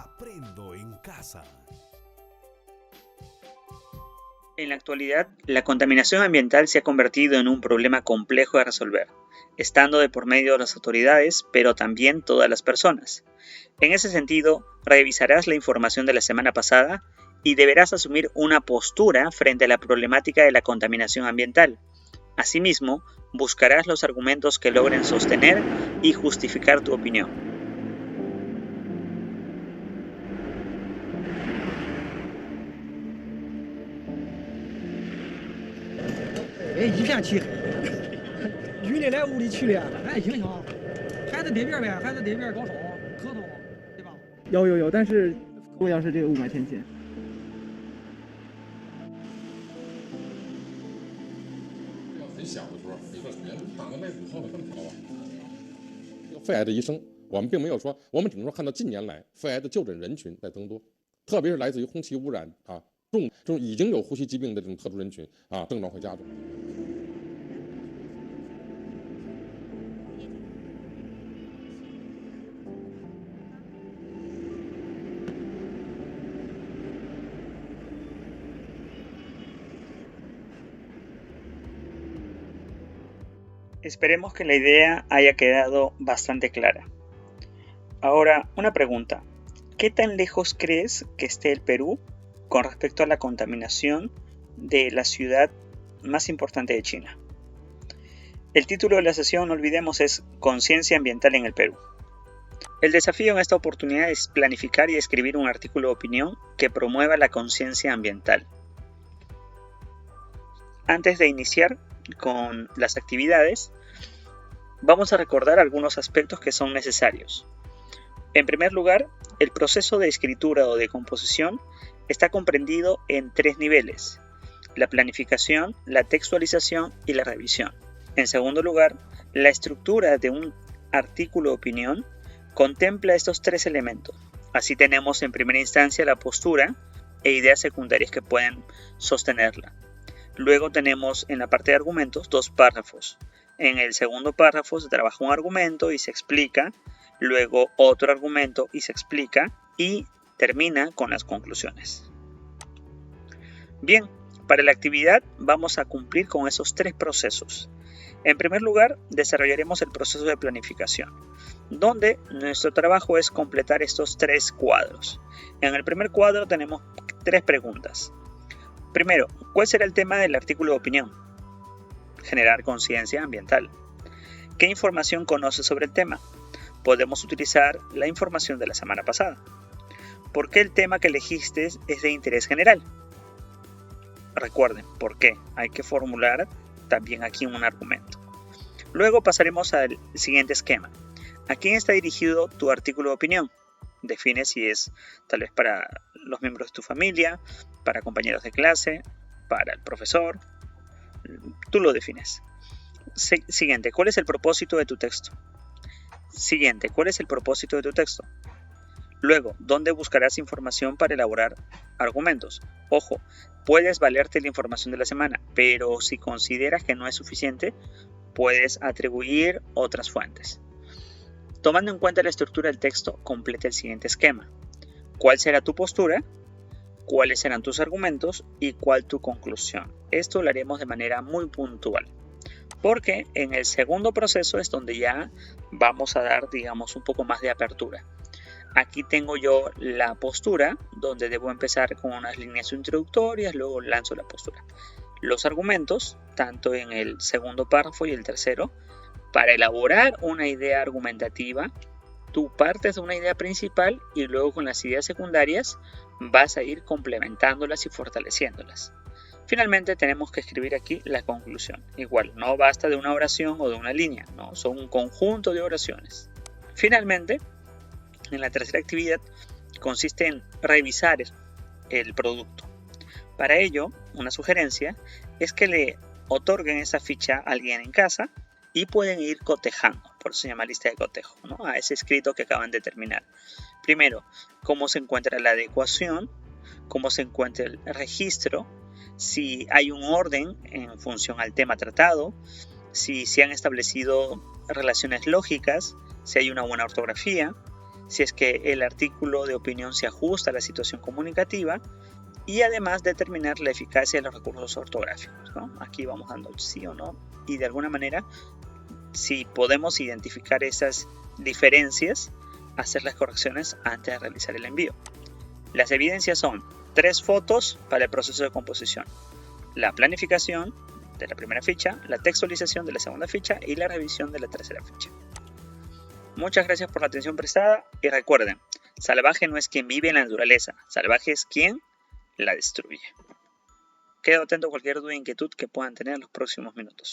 Aprendo en casa. En la actualidad, la contaminación ambiental se ha convertido en un problema complejo de resolver, estando de por medio de las autoridades, pero también todas las personas. En ese sentido, revisarás la información de la semana pasada y deberás asumir una postura frente a la problemática de la contaminación ambiental. Asimismo, buscarás los argumentos que logren sostener y justificar tu opinión. 一片漆黑，雨里来雾里去的，那影响孩子得病呗，孩子得病高烧、咳嗽，对吧？有，但是主要是这个雾霾天气。很小的时候，每个人打个麦5号的更高啊。这个肺癌的医生，我们并没有说，我们只能说看到近年来肺癌的就诊人群在增多，特别是来自于空气污染啊。这种已经有呼吸疾病的这种特殊人群啊，症状会加重。Esperemos que la idea haya quedado bastante clara. Ahora, una pregunta. ¿Qué tan lejos crees que esté el Perú con respecto a la contaminación de la ciudad más importante de China? El título de la sesión, no olvidemos, es Conciencia ambiental en el Perú. El desafío en esta oportunidad es planificar y escribir un artículo de opinión que promueva la conciencia ambiental. Antes de iniciar con las actividades, vamos a recordar algunos aspectos que son necesarios. En primer lugar, el proceso de escritura o de composición está comprendido en 3 niveles: la planificación, la textualización y la revisión. En segundo lugar, la estructura de un artículo de opinión contempla estos 3 elementos. Así tenemos en primera instancia la postura e ideas secundarias que pueden sostenerla. Luego tenemos en la parte de argumentos 2 párrafos. En el segundo párrafo se trabaja un argumento y se explica, luego otro argumento y se explica, y termina con las conclusiones. Bien, para la actividad vamos a cumplir con esos 3 procesos. En primer lugar, desarrollaremos el proceso de planificación, donde nuestro trabajo es completar estos 3 cuadros. En el primer cuadro tenemos 3 preguntas. Primero, ¿cuál será el tema del artículo de opinión? Generar conciencia ambiental. ¿Qué información conoces sobre el tema? Podemos utilizar la información de la semana pasada. ¿Por qué el tema que elegiste es de interés general? Recuerden, ¿por qué? Hay que formular también aquí un argumento. Luego pasaremos al siguiente esquema. ¿A quién está dirigido tu artículo de opinión? Define si es tal vez para los miembros de tu familia, para compañeros de clase, para el profesor. Tú lo defines. Siguiente, ¿cuál es el propósito de tu texto? Siguiente, ¿cuál es el propósito de tu texto? Luego, ¿dónde buscarás información para elaborar argumentos? Ojo, puedes valerte la información de la semana, pero si consideras que no es suficiente, puedes atribuir otras fuentes. Tomando en cuenta la estructura del texto, completa el siguiente esquema. ¿Cuál será tu postura? ¿Cuáles serán tus argumentos? ¿Y cuál tu conclusión? Esto lo haremos de manera muy puntual, porque en el segundo proceso es donde ya vamos a dar, digamos, un poco más de apertura. Aquí tengo yo la postura, donde debo empezar con unas líneas introductorias, luego lanzo la postura. Los argumentos, tanto en el segundo párrafo y el tercero. Para elaborar una idea argumentativa, tú partes de una idea principal y luego con las ideas secundarias vas a ir complementándolas y fortaleciéndolas. Finalmente tenemos que escribir aquí la conclusión. Igual, no basta de una oración o de una línea, no, son un conjunto de oraciones. Finalmente, en la tercera actividad consiste en revisar el producto. Para ello, una sugerencia es que le otorguen esa ficha a alguien en casa y pueden ir cotejando, por eso se llama lista de cotejo, ¿no? A ese escrito que acaban de terminar. Primero, cómo se encuentra la adecuación, cómo se encuentra el registro, si hay un orden en función al tema tratado, si se han establecido relaciones lógicas, si hay una buena ortografía, si es que el artículo de opinión se ajusta a la situación comunicativa y además determinar la eficacia de los recursos ortográficos, ¿no? Aquí vamos dando sí o no y de alguna manera, si podemos identificar esas diferencias, hacer las correcciones antes de realizar el envío. Las evidencias son 3 fotos para el proceso de composición, la planificación de la primera ficha, la textualización de la segunda ficha y la revisión de la tercera ficha. Muchas gracias por la atención prestada y recuerden, salvaje no es quien vive en la naturaleza, salvaje es quien la destruye. Quedo atento a cualquier duda e inquietud que puedan tener en los próximos minutos.